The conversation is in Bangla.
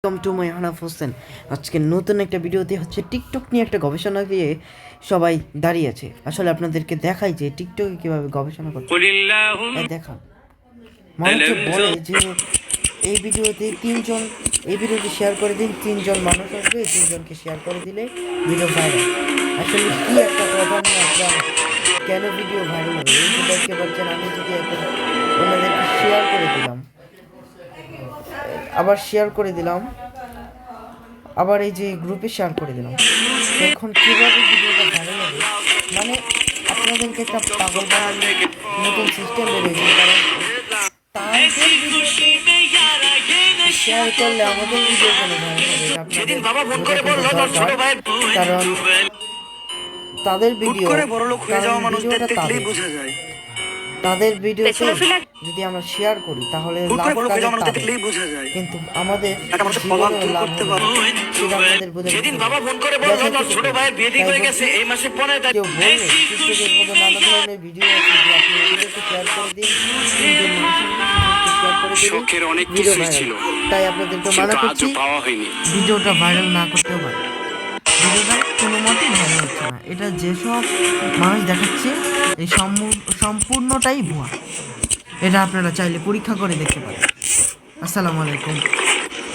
Welcome to my হানাফ Hossain. আজকে নতুন একটা ভিডিওতে হচ্ছে টিকটক নিয়ে একটা গবেষণা দিয়ে সবাই দাঁড়িয়ে আছে। আসলে আপনাদেরকে দেখাই যে টিকটকে কীভাবে গবেষণা করছে। দেখান মানুষকে বলে যে এই ভিডিওটি শেয়ার করে দিন, 3জন মানুষ আসবে, 3জনকে শেয়ার করে দিলে ভিডিও ভাইরাল। আসলে কি একটা কথা নিয়ে আপনার কেন ভিডিও ভাইরাল হবে? এই যে দেখতে পাচ্ছেন, আমি যদি এখন ওনাদেরকে শেয়ার করে দিলাম, আবার এই যে গ্রুপে শেয়ার করে দিলাম, এখন কীভাবে ভিডিওটা ভাইরাল হবে? মানে আপনাদেরকে একটা পাগল বানানোর নতুন সিস্টেম বেরিয়েছে। কারণ তাদের ভিডিওতে শেয়ার করলে আমাদের ভিডিও কেন ভাইরাল হবে এটা আপনাদের দরকার। কারণ তাদের ভিডিওটা তাদের ভিডিওতে যদি আমরা শেয়ার করি তাহলে লাভ তাদের, কিন্তু আমাদের জীবনে লাভ হবে সেটা আমাদের বোঝা। কেউ বললে টিকটকের মতো নানা ধরনের ভিডিও আছে যে আপনি ভিডিওকে শেয়ার করে দিন, ভিডিও ভাইরাল। তাই আপনাদেরকে মানা করছি ভিডিওটা ভাইরাল না করতেও পারে। ভিডিওটা কোনো মতেই ভাইরাল হচ্ছে না। এটা যেসব মানুষ দেখাচ্ছে এই সম্পূর্ণটাই ভুয়া। এটা আপনারা চাইলে পরীক্ষা করে দেখতে পারেন। আসসালামু আলাইকুম।